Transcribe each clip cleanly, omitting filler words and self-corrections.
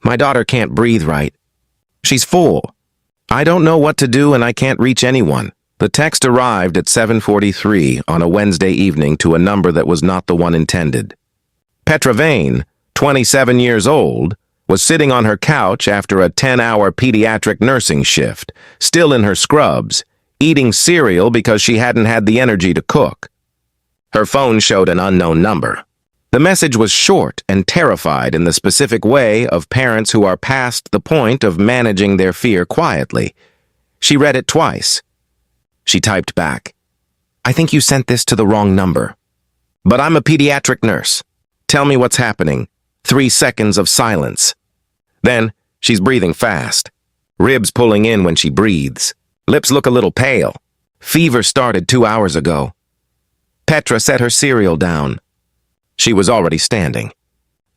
My daughter can't breathe right. She's 4. I don't know what to do and I can't reach anyone. The text arrived at 7:43 on a Wednesday evening to a number that was not the one intended. Petra Vane, 27 years old, was sitting on her couch after a 10-hour pediatric nursing shift, still in her scrubs, eating cereal because she hadn't had the energy to cook. Her phone showed an unknown number. The message was short and terrified in the specific way of parents who are past the point of managing their fear quietly. She read it twice. She typed back, "I think you sent this to the wrong number. But I'm a pediatric nurse. Tell me what's happening." 3 seconds of silence. Then, she's breathing fast. Ribs pulling in when she breathes. Lips look a little pale. Fever started 2 hours ago. Petra set her cereal down. She was already standing.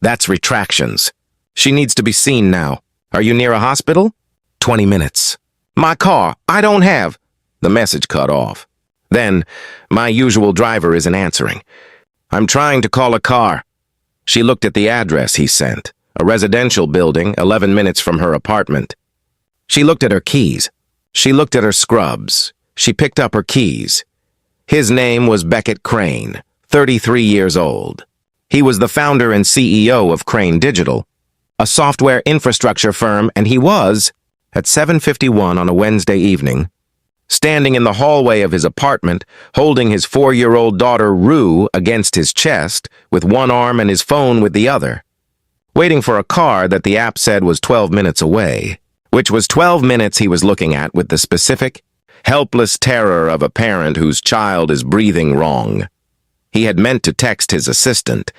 That's retractions. She needs to be seen now. Are you near a hospital? 20 minutes. My car. I don't have. The message cut off. Then, my usual driver isn't answering. I'm trying to call a car. She looked at the address he sent, a residential building 11 minutes from her apartment. She looked at her keys. She looked at her scrubs. She picked up her keys. His name was Beckett Crane, 33 years old. He was the founder and CEO of Crane Digital, a software infrastructure firm, and he was, at 7:51 on a Wednesday evening, standing in the hallway of his apartment, holding his 4-year-old daughter Rue against his chest, with one arm and his phone with the other, waiting for a car that the app said was 12 minutes away, which was 12 minutes he was looking at with the specific, helpless terror of a parent whose child is breathing wrong. He had meant to text his assistant,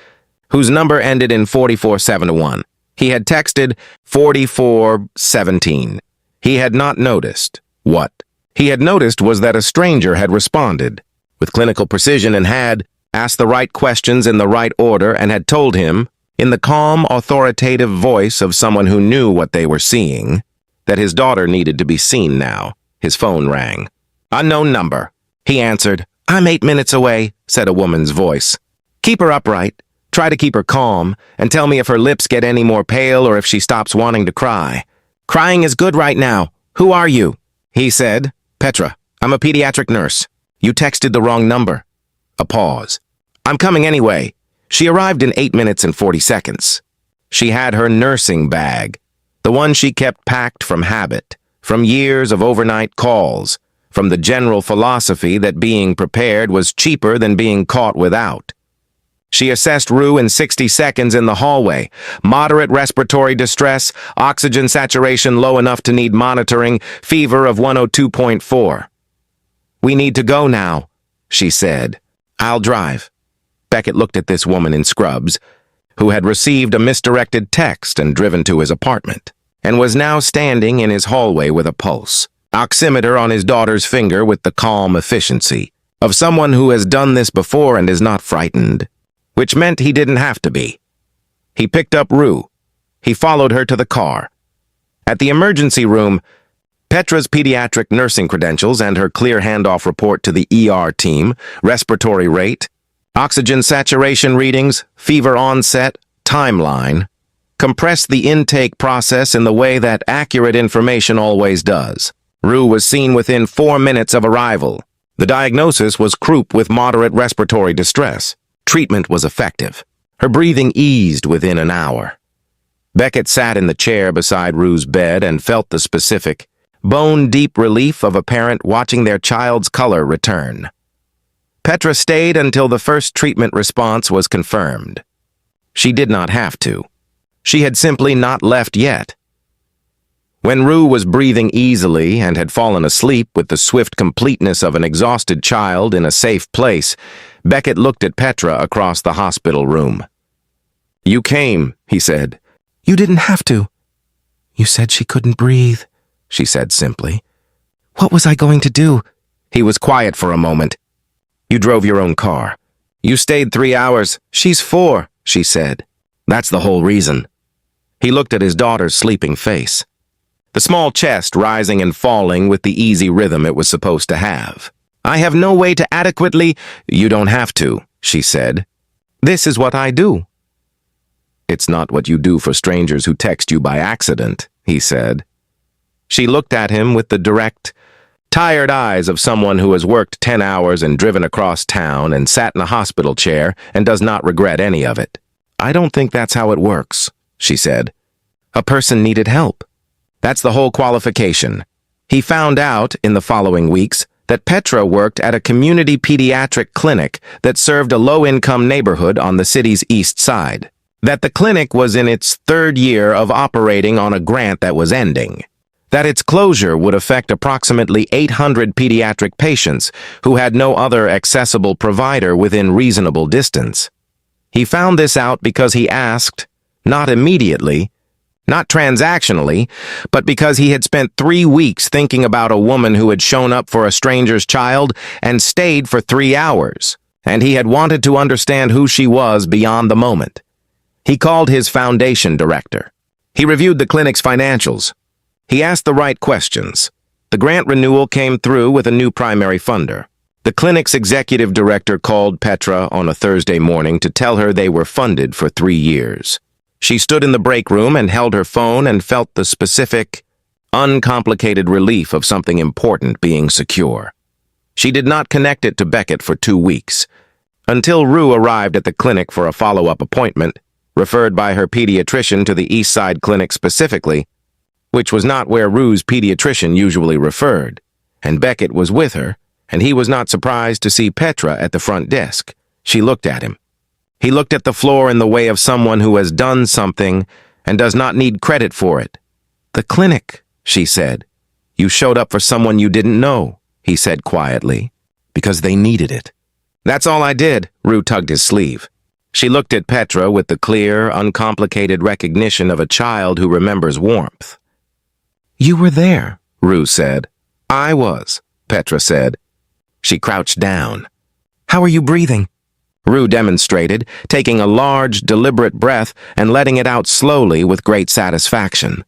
whose number ended in 4471. He had texted 4417. He had not noticed. What he had noticed was that a stranger had responded, with clinical precision, and had asked the right questions in the right order and had told him, in the calm, authoritative voice of someone who knew what they were seeing, that his daughter needed to be seen now. His phone rang. "Unknown number." He answered. "I'm 8 minutes away," said a woman's voice. "Keep her upright. Try to keep her calm, and tell me if her lips get any more pale or if she stops wanting to cry. Crying is good right now. Who are you?" He said. "Petra, I'm a pediatric nurse. You texted the wrong number." A pause. "I'm coming anyway." She arrived in 8 minutes and 40 seconds. She had her nursing bag, the one she kept packed from habit, from years of overnight calls, from the general philosophy that being prepared was cheaper than being caught without. She assessed Rue in 60 seconds in the hallway. Moderate respiratory distress, oxygen saturation low enough to need monitoring, fever of 102.4. "We need to go now," she said. "I'll drive." Beckett looked at this woman in scrubs, who had received a misdirected text and driven to his apartment, and was now standing in his hallway with a pulse, oximeter on his daughter's finger with the calm efficiency of someone who has done this before and is not frightened, which meant he didn't have to be. He picked up Rue. He followed her to the car. At the emergency room, Petra's pediatric nursing credentials and her clear handoff report to the ER team, respiratory rate, oxygen saturation readings, fever onset, timeline, compressed the intake process in the way that accurate information always does. Rue was seen within 4 minutes of arrival. The diagnosis was croup with moderate respiratory distress. Treatment was effective. Her breathing eased within an hour. Beckett sat in the chair beside Rue's bed and felt the specific, bone-deep relief of a parent watching their child's color return. Petra stayed until the first treatment response was confirmed. She did not have to. She had simply not left yet. When Rue was breathing easily and had fallen asleep with the swift completeness of an exhausted child in a safe place, Beckett looked at Petra across the hospital room. "You came," he said. "You didn't have to." "You said she couldn't breathe," she said simply. "What was I going to do?" He was quiet for a moment. "You drove your own car. You stayed 3 hours. She's 4, she said. That's the whole reason." He looked at his daughter's sleeping face, the small chest rising and falling with the easy rhythm it was supposed to have. "I have no way to adequately—" "You don't have to," she said. "This is what I do." It's not what you do for strangers who text you by accident, he said. She looked at him with the direct, tired eyes of someone who has worked 10 hours and driven across town and sat in a hospital chair and does not regret any of it. I don't think that's how it works, she said. A person needed help. That's the whole qualification. He found out, in the following weeks, that Petra worked at a community pediatric clinic that served a low-income neighborhood on the city's east side. That the clinic was in its third year of operating on a grant that was ending. That its closure would affect approximately 800 pediatric patients who had no other accessible provider within reasonable distance. He found this out because he asked, not immediately, not transactionally, but because he had spent 3 weeks thinking about a woman who had shown up for a stranger's child and stayed for 3 hours, and he had wanted to understand who she was beyond the moment. He called his foundation director. He reviewed the clinic's financials. He asked the right questions. The grant renewal came through with a new primary funder. The clinic's executive director called Petra on a Thursday morning to tell her they were funded for 3 years. She stood in the break room and held her phone and felt the specific, uncomplicated relief of something important being secure. She did not connect it to Beckett for 2 weeks, until Rue arrived at the clinic for a follow-up appointment, referred by her pediatrician to the East Side Clinic specifically, which was not where Rue's pediatrician usually referred, and Beckett was with her, and he was not surprised to see Petra at the front desk. She looked at him. He looked at the floor in the way of someone who has done something and does not need credit for it. "The clinic," she said. "You showed up for someone you didn't know," he said quietly, "because they needed it." "That's all I did," Rue tugged his sleeve. She looked at Petra with the clear, uncomplicated recognition of a child who remembers warmth. "You were there," Rue said. "I was," Petra said. She crouched down. "How are you breathing?" Rue demonstrated, taking a large, deliberate breath and letting it out slowly with great satisfaction.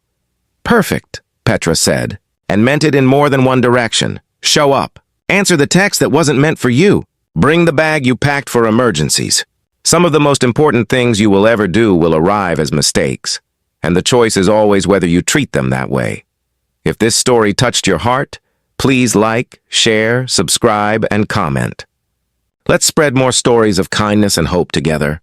"Perfect," Petra said, and meant it in more than one direction. "Show up. Answer the text that wasn't meant for you. Bring the bag you packed for emergencies. Some of the most important things you will ever do will arrive as mistakes, and the choice is always whether you treat them that way. If this story touched your heart, please like, share, subscribe, and comment. Let's spread more stories of kindness and hope together.